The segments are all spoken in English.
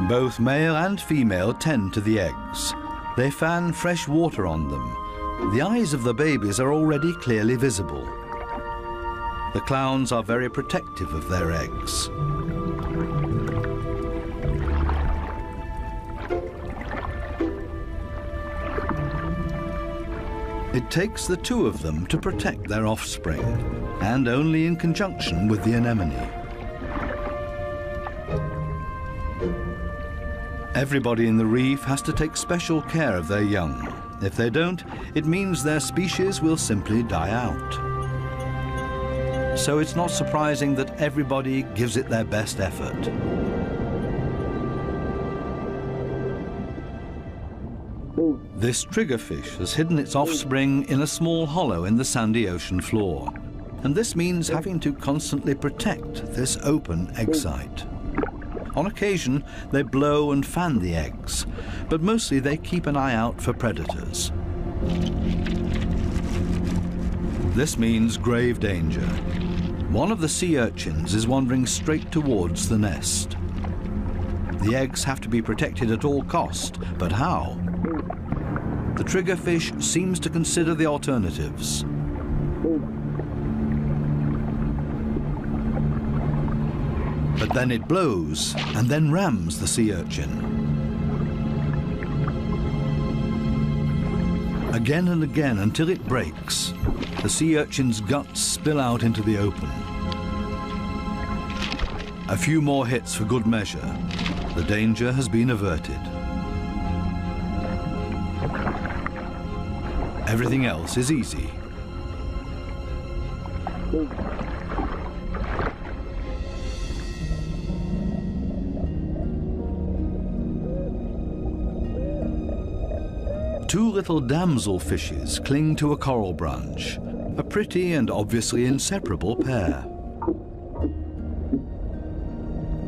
Both male and female tend to the eggs. They fan fresh water on them. The eyes of the babies are already clearly visible. The clowns are very protective of their eggs. It takes the two of them to protect their offspring, and only in conjunction with the anemone. Everybody in the reef has to take special care of their young. If they don't, it means their species will simply die out. So it's not surprising that everybody gives it their best effort. This triggerfish has hidden its offspring in a small hollow in the sandy ocean floor. And this means having to constantly protect this open egg site. On occasion, they blow and fan the eggs, but mostly they keep an eye out for predators. This means grave danger. One of the sea urchins is wandering straight towards the nest. The eggs have to be protected at all cost, but how? The triggerfish seems to consider the alternatives. But then it blows and then rams the sea urchin. Again and again until it breaks, the sea urchin's guts spill out into the open. A few more hits for good measure. The danger has been averted. Everything else is easy. Two little damselfishes cling to a coral branch, a pretty and obviously inseparable pair.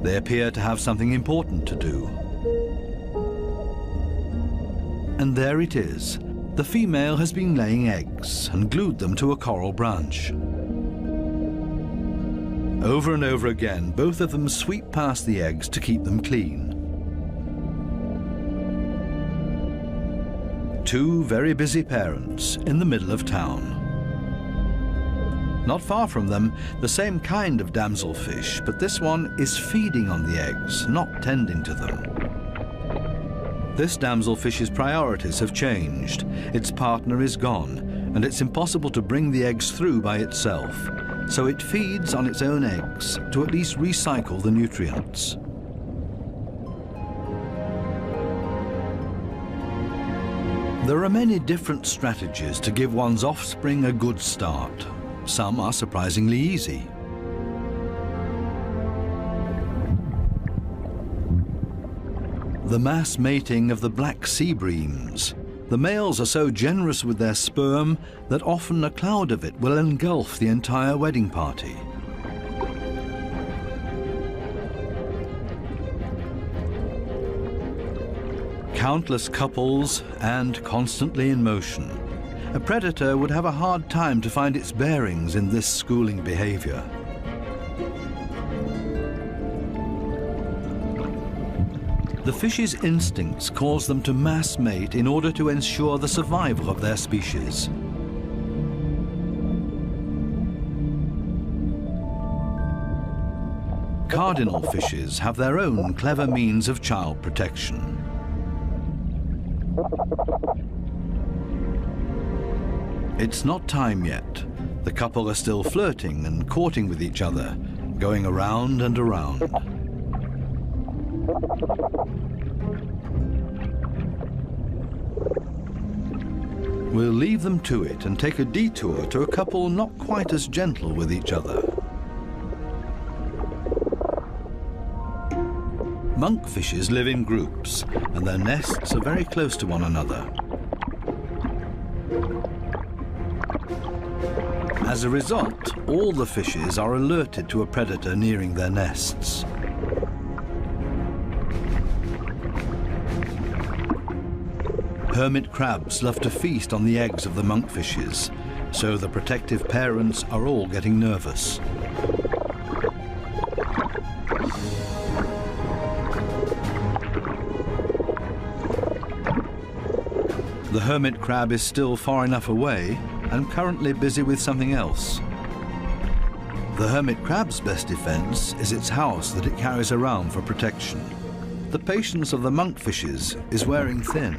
They appear to have something important to do. And there it is. The female has been laying eggs and glued them to a coral branch. Over and over again, both of them sweep past the eggs to keep them clean. Two very busy parents in the middle of town. Not far from them, the same kind of damselfish, but this one is feeding on the eggs, not tending to them. This damselfish's priorities have changed. Its partner is gone, and it's impossible to bring the eggs through by itself, so it feeds on its own eggs to at least recycle the nutrients. There are many different strategies to give one's offspring a good start. Some are surprisingly easy. The mass mating of the black sea breams. The males are so generous with their sperm that often a cloud of it will engulf the entire wedding party. Countless couples and constantly in motion. A predator would have a hard time to find its bearings in this schooling behavior. The fish's instincts cause them to mass mate in order to ensure the survival of their species. Cardinal fishes have their own clever means of child protection. It's not time yet. The couple are still flirting and courting with each other, going around and around. We'll leave them to it and take a detour to a couple not quite as gentle with each other. Monkfishes live in groups, and their nests are very close to one another. As a result, all the fishes are alerted to a predator nearing their nests. Hermit crabs love to feast on the eggs of the monkfishes, so the protective parents are all getting nervous. The hermit crab is still far enough away and currently busy with something else. The hermit crab's best defense is its house that it carries around for protection. The patience of the monkfishes is wearing thin.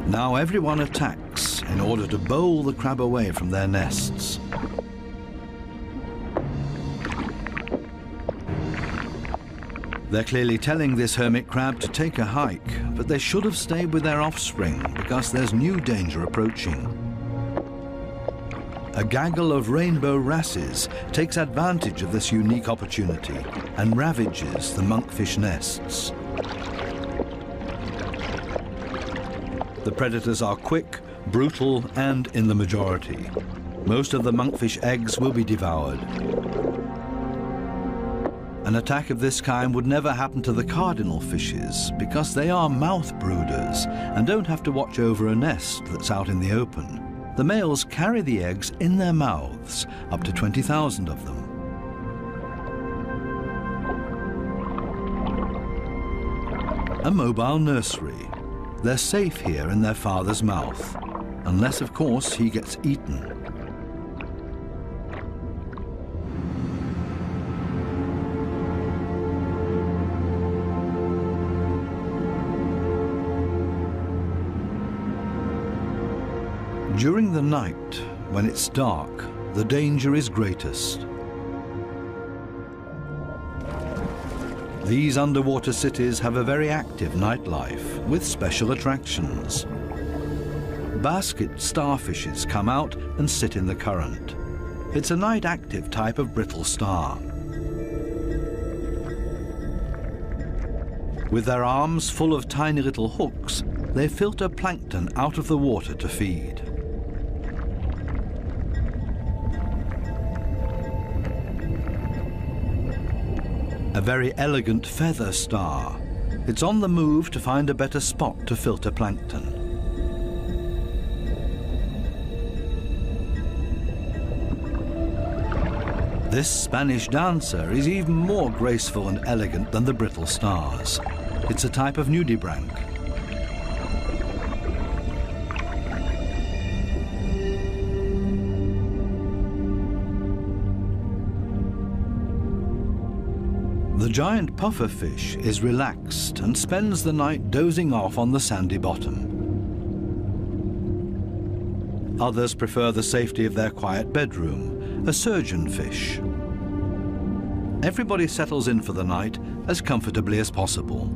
Now everyone attacks in order to bowl the crab away from their nests. They're clearly telling this hermit crab to take a hike, but they should have stayed with their offspring because there's new danger approaching. A gaggle of rainbow wrasses takes advantage of this unique opportunity and ravages the monkfish nests. The predators are quick, brutal, and in the majority. Most of the monkfish eggs will be devoured. An attack of this kind would never happen to the cardinal fishes because they are mouth brooders and don't have to watch over a nest that's out in the open. The males carry the eggs in their mouths, up to 20,000 of them. A mobile nursery. They're safe here in their father's mouth, unless, of course, he gets eaten. During the night, when it's dark, the danger is greatest. These underwater cities have a very active nightlife with special attractions. Basket starfishes come out and sit in the current. It's a night-active type of brittle star. With their arms full of tiny little hooks, they filter plankton out of the water to feed. A very elegant feather star. It's on the move to find a better spot to filter plankton. This Spanish dancer is even more graceful and elegant than the brittle stars. It's a type of nudibranch. The giant pufferfish is relaxed and spends the night dozing off on the sandy bottom. Others prefer the safety of their quiet bedroom, a surgeonfish. Everybody settles in for the night as comfortably as possible.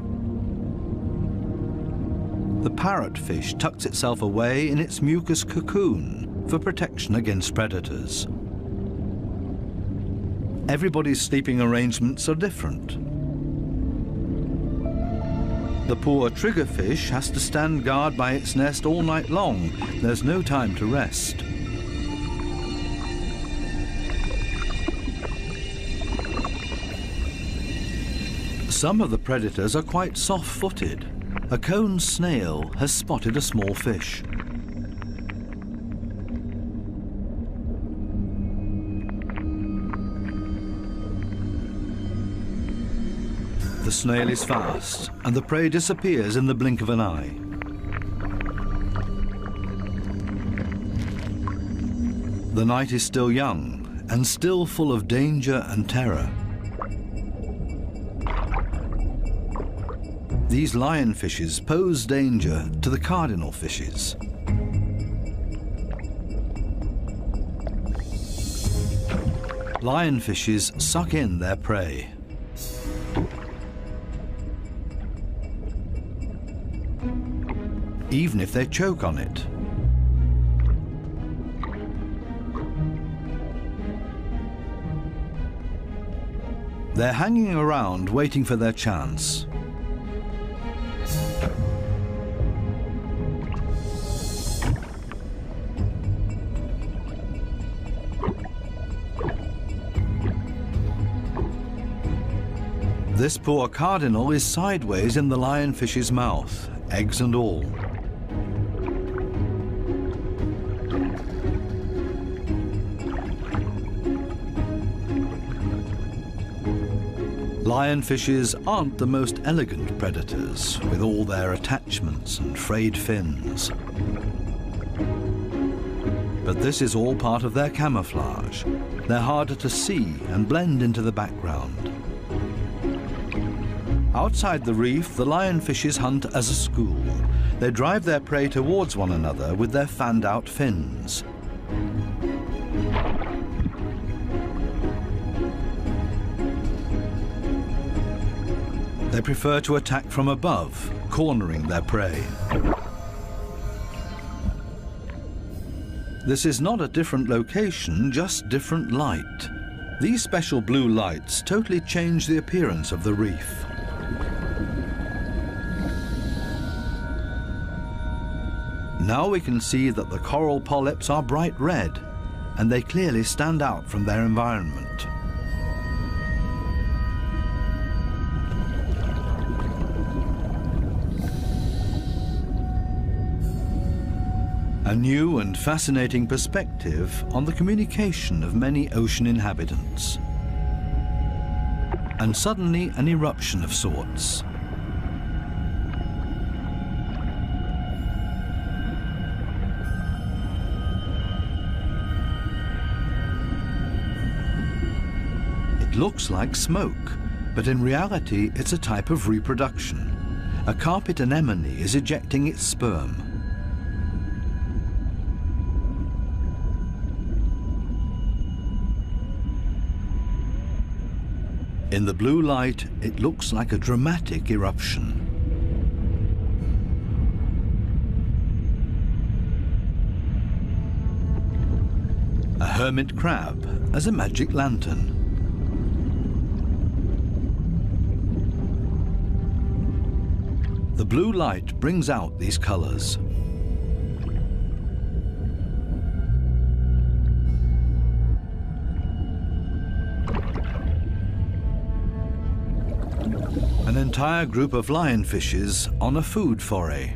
The parrotfish tucks itself away in its mucus cocoon for protection against predators. Everybody's sleeping arrangements are different. The poor triggerfish has to stand guard by its nest all night long. There's no time to rest. Some of the predators are quite soft-footed. A cone snail has spotted a small fish. The snail is fast, and the prey disappears in the blink of an eye. The night is still young, and still full of danger and terror. These lionfishes pose danger to the cardinal fishes. Lionfishes suck in their prey. Even if they choke on it. They're hanging around waiting for their chance. This poor cardinal is sideways in the lionfish's mouth, eggs and all. Lionfishes aren't the most elegant predators, with all their attachments and frayed fins. But this is all part of their camouflage. They're harder to see and blend into the background. Outside the reef, the lionfishes hunt as a school. They drive their prey towards one another with their fanned-out fins. They prefer to attack from above, cornering their prey. This is not a different location, just different light. These special blue lights totally change the appearance of the reef. Now we can see that the coral polyps are bright red, and they clearly stand out from their environment. A new and fascinating perspective on the communication of many ocean inhabitants. And suddenly an eruption of sorts. It looks like smoke, but in reality it's a type of reproduction. A carpet anemone is ejecting its sperm. In the blue light, it looks like a dramatic eruption. A hermit crab as a magic lantern. The blue light brings out these colors. An entire group of lionfishes on a food foray.